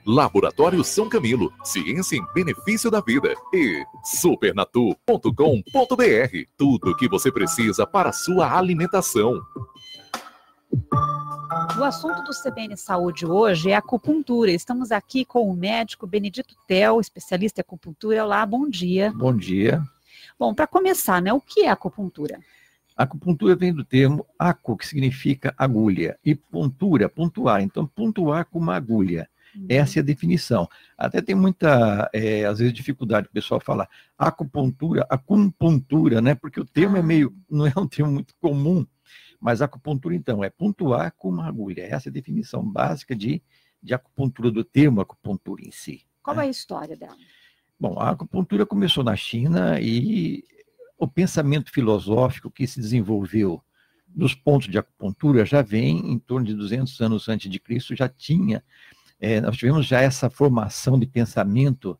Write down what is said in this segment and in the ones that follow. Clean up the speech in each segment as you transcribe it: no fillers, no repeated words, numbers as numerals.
Laboratório São Camilo, ciência em benefício da vida. E supernatu.com.br, tudo o que você precisa para a sua alimentação. O assunto do CBN Saúde hoje é acupuntura. Estamos aqui com o médico Benedito Tel, especialista em acupuntura. Olá, bom dia. Bom dia. Bom, para começar, né, o que é acupuntura? Acupuntura vem do termo acu, que significa agulha, e puntura, pontuar. Então, pontuar com uma agulha. Essa é a definição. Até tem muita, às vezes, dificuldade o pessoal falar acupuntura, né? Porque o termo não é um termo muito comum, mas acupuntura, então, é pontuar com uma agulha. Essa é a definição básica de acupuntura, do termo acupuntura em si. Qual é a história dela? Bom, a acupuntura começou na China e o pensamento filosófico que se desenvolveu nos pontos de acupuntura já vem em torno de 200 anos antes de Cristo, já tinha. Nós tivemos já essa formação de pensamento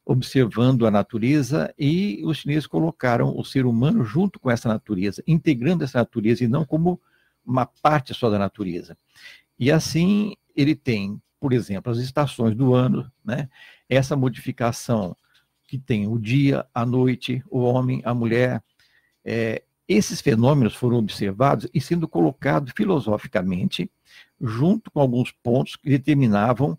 observando a natureza, e os chineses colocaram o ser humano junto com essa natureza, integrando essa natureza e não como uma parte só da natureza. E assim ele tem, por exemplo, as estações do ano, né? Essa modificação que tem o dia, a noite, o homem, a mulher. Esses fenômenos foram observados e sendo colocados filosoficamente junto com alguns pontos que determinavam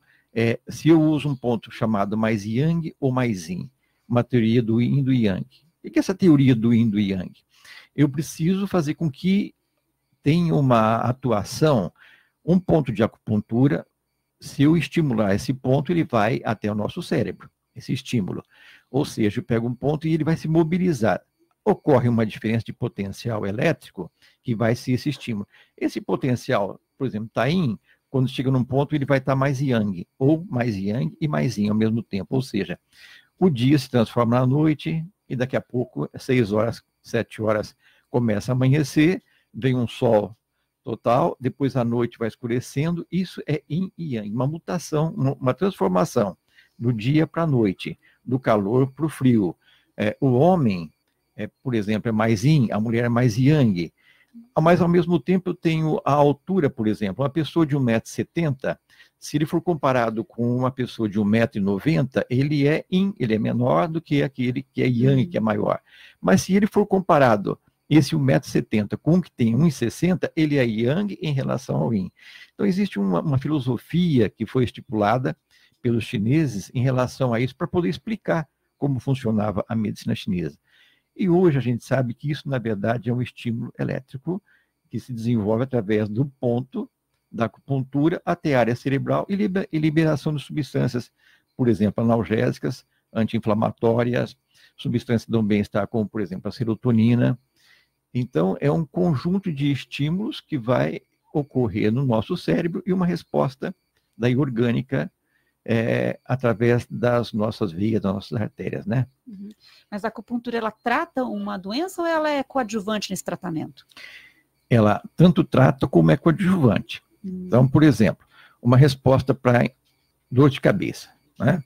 se eu uso um ponto chamado mais yang ou mais yin, uma teoria do yin e do yang. O que é essa teoria do yin e do yang? Eu preciso fazer com que tenha uma atuação, um ponto de acupuntura. Se eu estimular esse ponto, ele vai até o nosso cérebro, esse estímulo. Ou seja, eu pego um ponto e ele vai se mobilizar. Ocorre uma diferença de potencial elétrico que vai ser esse estímulo. Esse potencial, por exemplo, está yin, quando chega num ponto ele vai estar mais yang, ou mais yang e mais yin ao mesmo tempo. Ou seja, o dia se transforma na noite e daqui a pouco, 6 horas, 7 horas, começa a amanhecer, vem um sol total, depois a noite vai escurecendo. Isso é yin e yang, uma mutação, uma transformação do dia para a noite, do calor para o frio. O homem, por exemplo, é mais yin, a mulher é mais yang. Mas, ao mesmo tempo, eu tenho a altura, por exemplo. Uma pessoa de 1,70 m, se ele for comparado com uma pessoa de 1,90 m, ele é yin, ele é menor do que aquele que é yang, que é maior. Mas se ele for comparado, esse 1,70 m, com o que tem 1,60 m, ele é yang em relação ao yin. Então, existe uma filosofia que foi estipulada pelos chineses em relação a isso, para poder explicar como funcionava a medicina chinesa. E hoje a gente sabe que isso, na verdade, é um estímulo elétrico que se desenvolve através do ponto da acupuntura até a área cerebral e liberação de substâncias, por exemplo, analgésicas, anti-inflamatórias, substâncias do bem-estar, como, por exemplo, a serotonina. Então, é um conjunto de estímulos que vai ocorrer no nosso cérebro e uma resposta daí orgânica através das nossas veias, das nossas artérias, né? Uhum. Mas a acupuntura, ela trata uma doença ou ela é coadjuvante nesse tratamento? Ela tanto trata como é coadjuvante. Então, por exemplo, uma resposta para dor de cabeça, né?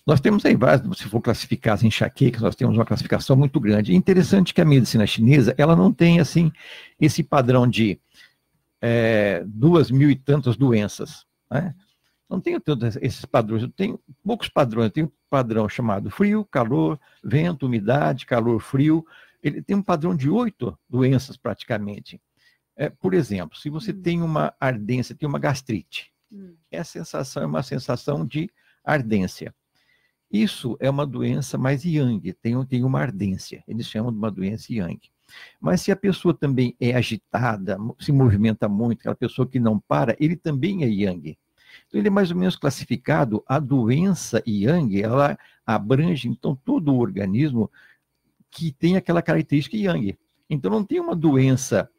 Nós temos aí várias, se for classificar as enxaquecas, nós temos uma classificação muito grande. É interessante que a medicina chinesa, ela não tem, assim, esse padrão de 2.000 e tantas doenças, né? Não tenho todos esses padrões, eu tenho poucos padrões. Eu tenho um padrão chamado frio, calor, vento, umidade, calor, frio. Ele tem um padrão de 8 doenças praticamente. Por exemplo, se você tem uma ardência, tem uma gastrite, essa sensação é uma sensação de ardência. Isso é uma doença mais yang, tem uma ardência, eles chamam de uma doença yang. Mas se a pessoa também é agitada, se movimenta muito, aquela pessoa que não para, ele também é yang. Então, ele é mais ou menos classificado, a doença yang, ela abrange, então, todo o organismo que tem aquela característica yang. Então, não tem uma doença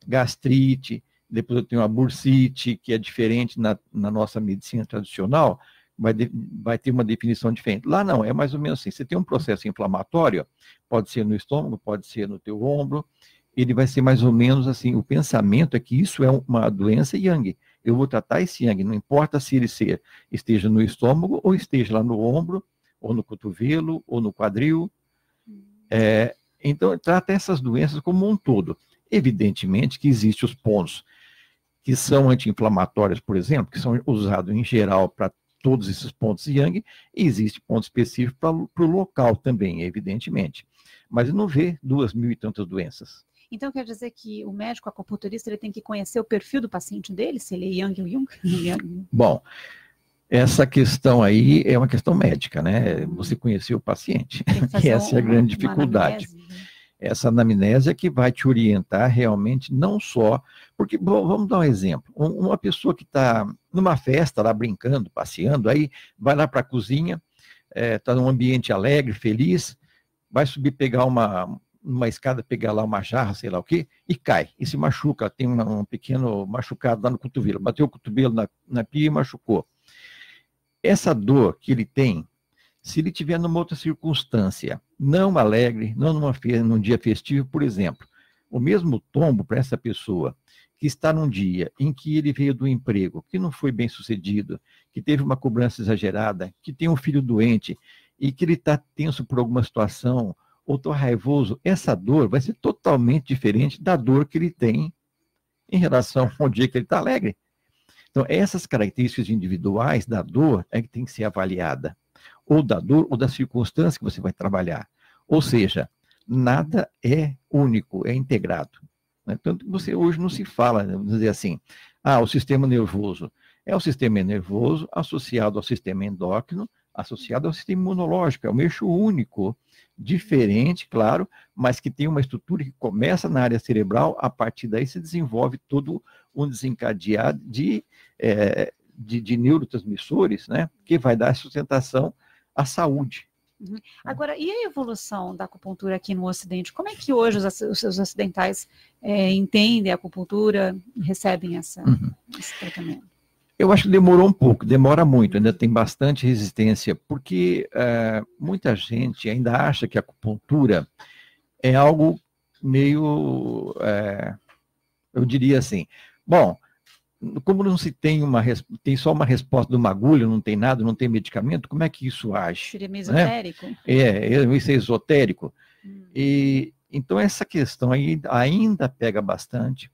gastrite, depois eu tenho uma bursite, que é diferente na nossa medicina tradicional, vai ter uma definição diferente. Lá não, é mais ou menos assim, você tem um processo inflamatório, pode ser no estômago, pode ser no teu ombro, ele vai ser mais ou menos assim, o pensamento é que isso é uma doença yang. Eu vou tratar esse yang, não importa se ele esteja no estômago, ou esteja lá no ombro, ou no cotovelo, ou no quadril. Então, trata essas doenças como um todo. Evidentemente que existem os pontos que são anti-inflamatórias, por exemplo, que são usados em geral para todos esses pontos Yang, e existe ponto específico para o local também, evidentemente. Mas não vê 2.000 e tantas doenças. Então, quer dizer que o médico acupunturista ele tem que conhecer o perfil do paciente dele, se ele é Yang ou Jung? Bom, essa questão aí é uma questão médica, né? Você conhecer o paciente, que essa é a grande dificuldade. Essa anamnese é que vai te orientar realmente, não só... Porque, bom, vamos dar um exemplo. Uma pessoa que está numa festa, lá brincando, passeando, aí vai lá para a cozinha, está num ambiente alegre, feliz, vai subir, pegar uma escada, pegar lá uma jarra, sei lá o quê, e cai, e se machuca, tem um pequeno machucado lá no cotovelo, bateu o cotovelo na pia e machucou. Essa dor que ele tem, se ele tiver numa outra circunstância, não alegre, não num dia festivo, por exemplo, o mesmo tombo para essa pessoa que está num dia em que ele veio do emprego, que não foi bem sucedido, que teve uma cobrança exagerada, que tem um filho doente e que ele está tenso por alguma situação, ou estou raivoso, essa dor vai ser totalmente diferente da dor que ele tem em relação ao dia que ele está alegre. Então, essas características individuais da dor é que tem que ser avaliada. Ou da dor ou da circunstância que você vai trabalhar. Ou seja, nada é único, é integrado. Né? Tanto que você hoje não se fala, vamos dizer assim, o sistema nervoso. É o sistema nervoso associado ao sistema endócrino, associado ao sistema imunológico. É um eixo único, diferente, claro, mas que tem uma estrutura que começa na área cerebral, a partir daí se desenvolve todo um desencadeado de neurotransmissores, né, que vai dar sustentação à saúde. Agora, e a evolução da acupuntura aqui no Ocidente? Como é que hoje os ocidentais entendem a acupuntura, recebem esse tratamento? Eu acho que demorou um pouco, demora muito, ainda tem bastante resistência, porque muita gente ainda acha que a acupuntura é algo meio, eu diria assim, bom, como não se tem tem só uma resposta de uma agulha, não tem nada, não tem medicamento, como é que isso age? Seria meio esotérico? Né? Isso é esotérico. E, então essa questão aí ainda pega bastante,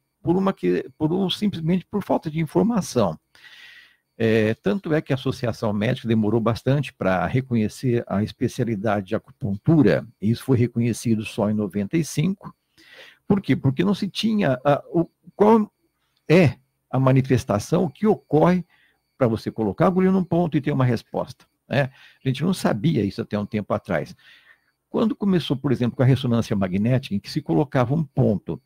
simplesmente por falta de informação. Tanto é que a Associação Médica demorou bastante para reconhecer a especialidade de acupuntura, e isso foi reconhecido só em 95. Por quê? Porque não se tinha qual é a manifestação que ocorre para você colocar a agulha num ponto e ter uma resposta. Né? A gente não sabia isso até um tempo atrás. Quando começou, por exemplo, com a ressonância magnética, em que se colocava um ponto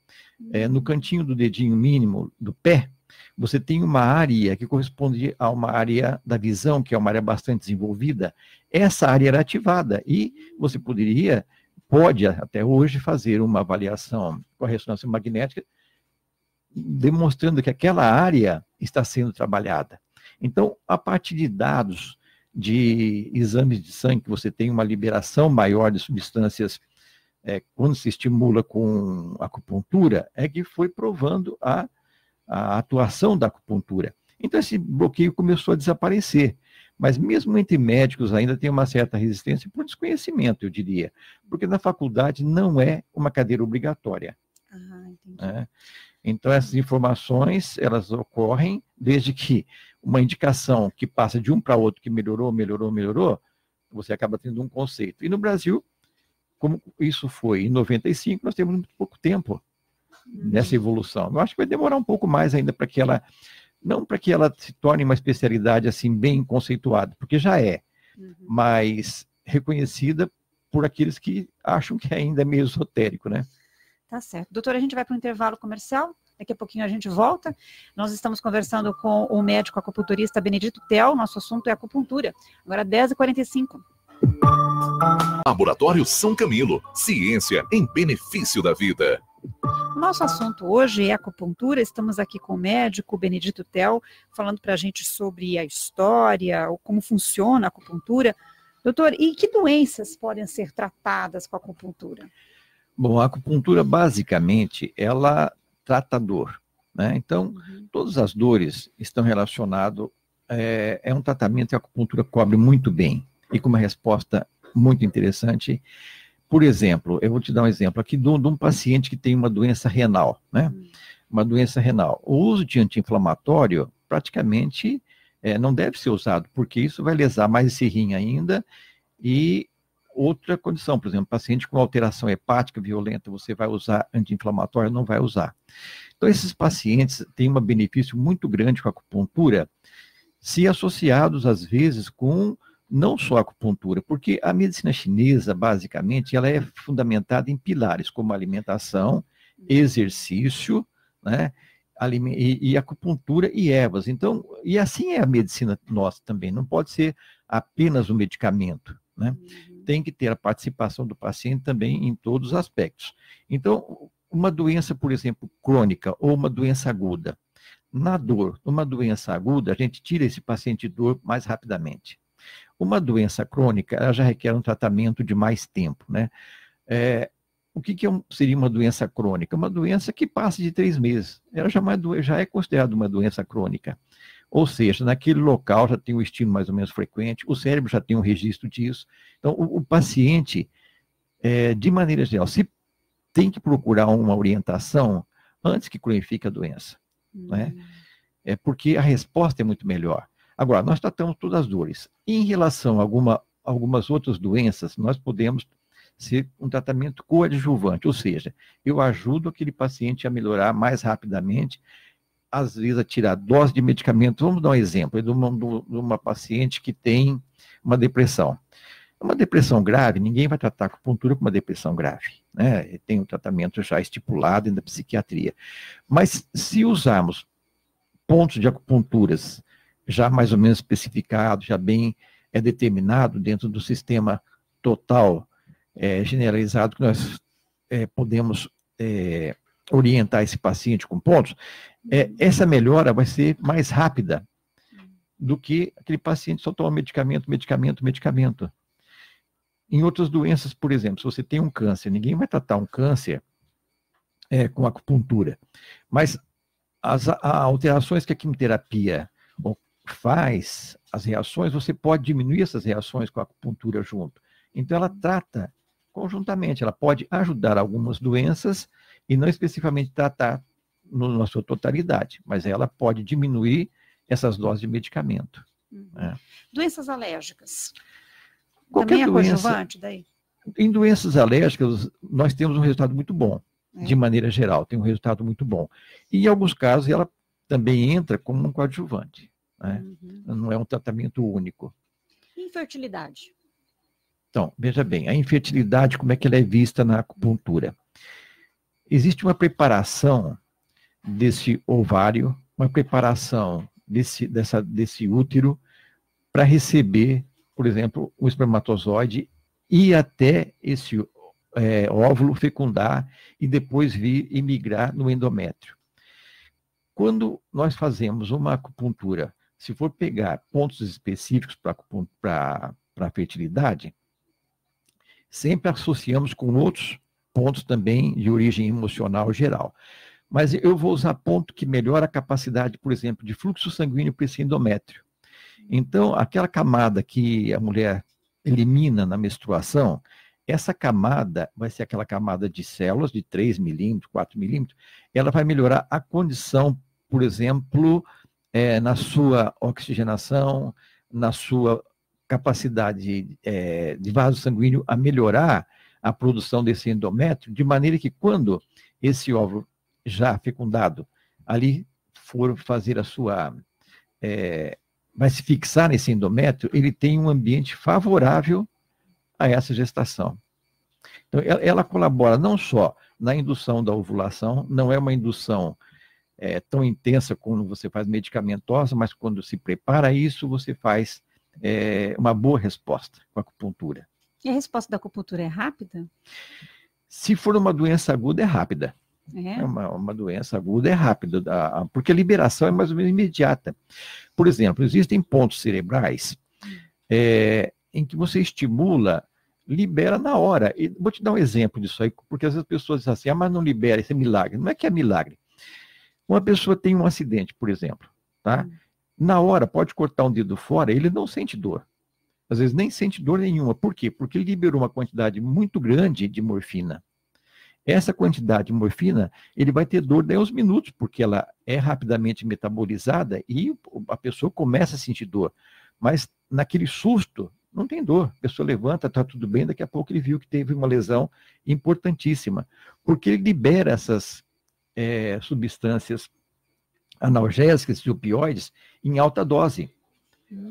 no cantinho do dedinho mínimo do pé, você tem uma área que corresponde a uma área da visão, que é uma área bastante desenvolvida. Essa área era ativada e você pode até hoje fazer uma avaliação com a ressonância magnética, demonstrando que aquela área está sendo trabalhada. Então, a partir de dados de exames de sangue, que você tem uma liberação maior de substâncias quando se estimula com acupuntura, é que foi provando a atuação da acupuntura. Então, esse bloqueio começou a desaparecer. Mas mesmo entre médicos ainda tem uma certa resistência por desconhecimento, eu diria. Porque na faculdade não é uma cadeira obrigatória. Entendi. Então, essas informações, elas ocorrem desde que uma indicação que passa de um para outro, que melhorou, você acaba tendo um conceito. E no Brasil, como isso foi em 95, nós temos muito pouco tempo nessa evolução. Eu acho que vai demorar um pouco mais ainda para que ela, não para que ela se torne uma especialidade assim bem conceituada, porque já é, mas reconhecida por aqueles que acham que ainda é meio esotérico, né? Tá certo. Doutora, a gente vai para o intervalo comercial, daqui a pouquinho a gente volta. Nós estamos conversando com o médico acupunturista Benedito Tel, nosso assunto é acupuntura. Agora 10h45. Laboratório São Camilo, ciência em benefício da vida. Nosso assunto hoje é acupuntura, estamos aqui com o médico Benedito Tel, falando para a gente sobre a história, como funciona a acupuntura. Doutor, e que doenças podem ser tratadas com a acupuntura? Bom, a acupuntura, basicamente, ela trata a dor, né? Então, todas as dores estão relacionadas, é um tratamento que a acupuntura cobre muito bem, e com uma resposta muito interessante. Por exemplo, eu vou te dar um exemplo aqui de um paciente que tem uma doença renal, né? uma doença renal. O uso de anti-inflamatório praticamente não deve ser usado, porque isso vai lesar mais esse rim ainda. E outra condição, por exemplo, paciente com alteração hepática violenta, você vai usar anti-inflamatório? Não vai usar. Então, esses pacientes têm um benefício muito grande com a acupuntura, se associados, às vezes, com não só a acupuntura, porque a medicina chinesa, basicamente, ela é fundamentada em pilares, como alimentação, exercício, né, e acupuntura e ervas. Então, e assim é a medicina nossa também, não pode ser apenas o medicamento, né? Tem que ter a participação do paciente também em todos os aspectos. Então, uma doença, por exemplo, crônica ou uma doença aguda, na dor, uma doença aguda, a gente tira esse paciente de dor mais rapidamente. Uma doença crônica, ela já requer um tratamento de mais tempo, né? O que seria uma doença crônica? Uma doença que passa de 3 meses. Ela já é considerada uma doença crônica. Ou seja, naquele local já tem um estímulo mais ou menos frequente, o cérebro já tem um registro disso. Então, o paciente, de maneira geral, se tem que procurar uma orientação antes que cronifique a doença, né? Porque a resposta é muito melhor. Agora, nós tratamos todas as dores. Em relação a algumas outras doenças, nós podemos ser um tratamento coadjuvante, ou seja, eu ajudo aquele paciente a melhorar mais rapidamente, às vezes a tirar dose de medicamento. Vamos dar um exemplo de uma paciente que tem uma depressão. Uma depressão grave, ninguém vai tratar acupuntura com uma depressão grave, né? Tem um tratamento já estipulado na psiquiatria. Mas se usarmos pontos de acupunturas já mais ou menos especificados, já bem determinado dentro do sistema total generalizado, que nós podemos orientar esse paciente com pontos, essa melhora vai ser mais rápida do que aquele paciente só toma medicamento. Em outras doenças, por exemplo, se você tem um câncer, ninguém vai tratar um câncer com acupuntura, mas as alterações que a quimioterapia faz, as reações, você pode diminuir essas reações com a acupuntura junto. Então, ela trata conjuntamente, ela pode ajudar algumas doenças e não especificamente tratar na sua totalidade, mas ela pode diminuir essas doses de medicamento. Doenças alérgicas. Qualquer Também é doença, coadjuvante daí? Em doenças alérgicas, nós temos um resultado muito bom, de maneira geral, tem um resultado muito bom. E em alguns casos, ela também entra como um coadjuvante, né? Não é um tratamento único. Infertilidade. Então, veja bem, a infertilidade, como é que ela é vista na acupuntura? Existe uma preparação desse ovário, uma preparação desse útero para receber, por exemplo, o espermatozoide e até esse óvulo fecundar e depois vir e migrar no endométrio. Quando nós fazemos uma acupuntura, se for pegar pontos específicos para a fertilidade, sempre associamos com outros pontos também de origem emocional geral. Mas eu vou usar ponto que melhora a capacidade, por exemplo, de fluxo sanguíneo para esse endométrio. Então, aquela camada que a mulher elimina na menstruação, essa camada vai ser aquela camada de células de 3 milímetros, 4 milímetros, ela vai melhorar a condição, por exemplo, na sua oxigenação, na sua capacidade de vaso sanguíneo a melhorar a produção desse endométrio, de maneira que quando esse óvulo já fecundado ali for fazer a sua... vai se fixar nesse endométrio, ele tem um ambiente favorável a essa gestação. Então, ela colabora não só na indução da ovulação, não é uma indução tão intensa quando você faz medicamentosa, mas quando se prepara isso, você faz uma boa resposta com a acupuntura. E a resposta da acupuntura é rápida? Se for uma doença aguda, é rápida. Uma doença aguda é rápida, porque a liberação é mais ou menos imediata. Por exemplo, existem pontos cerebrais em que você estimula, libera na hora. E vou te dar um exemplo disso aí, porque às vezes as pessoas dizem assim, mas não libera, isso é milagre. Não é que é milagre. Uma pessoa tem um acidente, por exemplo, tá? Na hora, pode cortar um dedo fora, ele não sente dor. Às vezes nem sente dor nenhuma. Por quê? Porque ele liberou uma quantidade muito grande de morfina. Essa quantidade de morfina, ele vai ter dor daí uns minutos, porque ela é rapidamente metabolizada e a pessoa começa a sentir dor. Mas naquele susto, não tem dor. A pessoa levanta, está tudo bem, daqui a pouco ele viu que teve uma lesão importantíssima. Porque ele libera essas substâncias analgésicas e opioides em alta dose.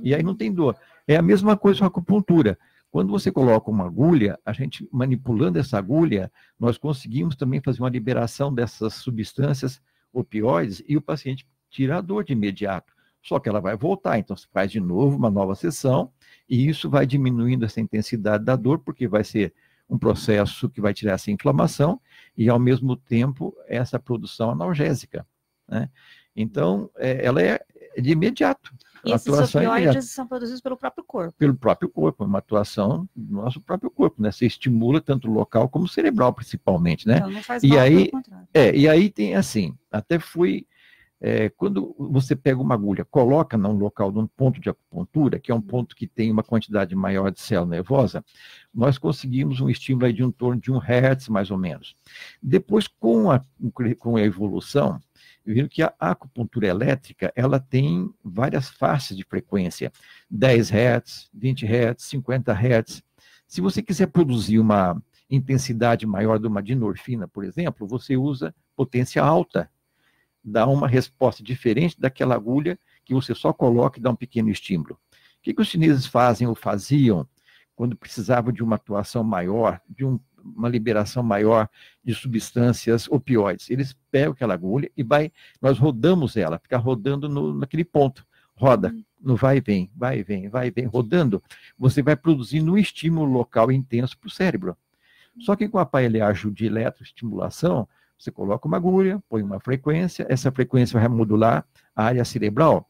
E aí não tem dor. É a mesma coisa com a acupuntura. Quando você coloca uma agulha, a gente manipulando essa agulha, nós conseguimos também fazer uma liberação dessas substâncias opioides e o paciente tira a dor de imediato. Só que ela vai voltar, então você faz de novo uma nova sessão e isso vai diminuindo essa intensidade da dor, porque vai ser um processo que vai tirar essa inflamação e, ao mesmo tempo, essa produção analgésica, né? Então, ela é de imediato. E esses opioides são produzidos pelo próprio corpo. Pelo próprio corpo, é uma atuação do nosso próprio corpo, né? Você estimula tanto o local como o cerebral, principalmente, né? Então, não faz mal, pelo contrário. E aí tem assim, até fui... quando você pega uma agulha, coloca num local, num ponto de acupuntura, que é um ponto que tem uma quantidade maior de célula nervosa, nós conseguimos um estímulo aí de em torno de 1 Hz, mais ou menos. Depois, com a evolução, viram que a acupuntura elétrica, ela tem várias faixas de frequência, 10 Hz, 20 Hz, 50 Hz. Se você quiser produzir uma intensidade maior de uma dinorfina, por exemplo, você usa potência alta. Dá uma resposta diferente daquela agulha que você só coloca e dá um pequeno estímulo. O que os chineses fazem ou faziam quando precisavam de uma atuação maior, de uma liberação maior de substâncias opioides? Eles pegam aquela agulha e nós rodamos ela, fica rodando naquele ponto. Roda, no vai e vem, vai e vem, vai e vem, rodando, você vai produzindo um estímulo local intenso para o cérebro. Só que com o aparelhagem de eletroestimulação, você coloca uma agulha, põe uma frequência, essa frequência vai modular a área cerebral.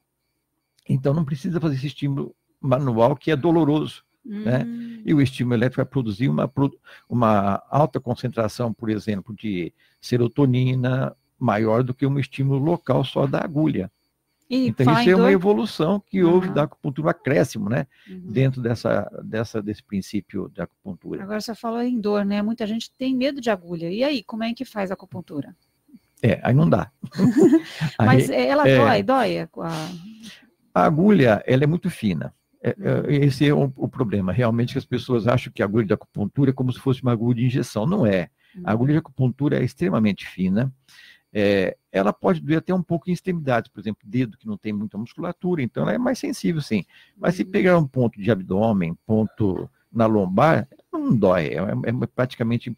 Então, não precisa fazer esse estímulo manual, que é doloroso, né? E o estímulo elétrico vai produzir uma alta concentração, por exemplo, de serotonina, maior do que um estímulo local só da agulha. Então, isso é uma evolução que houve da acupuntura, um acréscimo, né? Dentro desse princípio da acupuntura. Agora, você falou em dor, né? Muita gente tem medo de agulha. E aí, como é que faz a acupuntura? Aí não dá. Mas ela dói? A agulha, ela é muito fina. Esse é o problema. Realmente, as pessoas acham que a agulha de acupuntura é como se fosse uma agulha de injeção. Não é. A agulha de acupuntura é extremamente fina. Ela pode doer até um pouco em extremidades, por exemplo, dedo que não tem muita musculatura, então ela é mais sensível, sim. Mas se pegar um ponto de abdômen, ponto na lombar, não dói, praticamente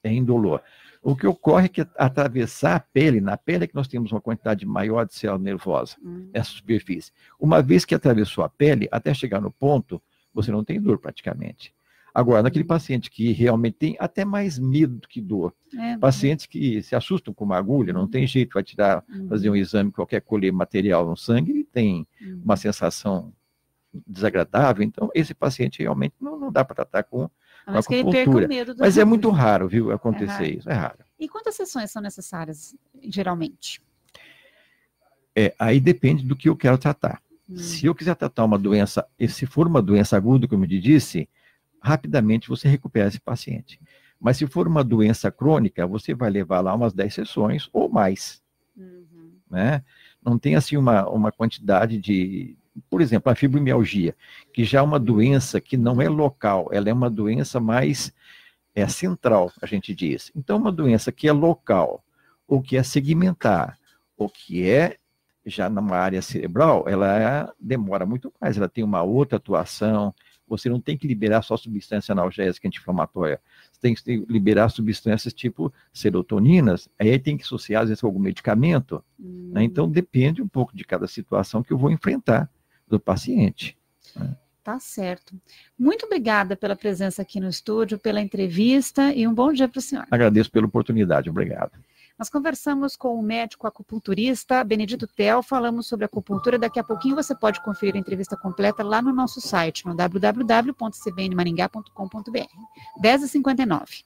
indolor. O que ocorre é que atravessar a pele, na pele é que nós temos uma quantidade maior de célula nervosa, essa superfície. Uma vez que atravessou a pele, até chegar no ponto, você não tem dor praticamente. Agora, naquele paciente que realmente tem até mais medo do que dor, pacientes que se assustam com uma agulha, não tem jeito, vai tirar, fazer um exame, qualquer colher material no sangue, ele tem uma sensação desagradável, então esse paciente realmente não dá para tratar com mas que ele perca o medo. Mas é muito raro, viu, acontecer isso, é raro. E quantas sessões são necessárias, geralmente? Aí depende do que eu quero tratar. Se eu quiser tratar uma doença, e se for uma doença aguda, como eu te disse, rapidamente você recupera esse paciente. Mas se for uma doença crônica, você vai levar lá umas 10 sessões ou mais. Né? Não tem assim uma quantidade de... Por exemplo, a fibromialgia, que já é uma doença que não é local, ela é uma doença mais central, a gente diz. Então, uma doença que é local, ou que é segmentar, ou que é já numa área cerebral, ela demora muito mais, ela tem uma outra atuação. Você não tem que liberar só substância analgésica anti-inflamatória, você tem que liberar substâncias tipo serotoninas, aí tem que associar, às vezes, com algum medicamento. Né? Então, depende um pouco de cada situação que eu vou enfrentar do paciente. Né? Tá certo. Muito obrigada pela presença aqui no estúdio, pela entrevista e um bom dia para o senhor. Agradeço pela oportunidade, obrigado. Nós conversamos com o médico acupunturista Benedito Tel, falamos sobre acupuntura. Daqui a pouquinho você pode conferir a entrevista completa lá no nosso site, no www.cbnmaringá.com.br. 10h59.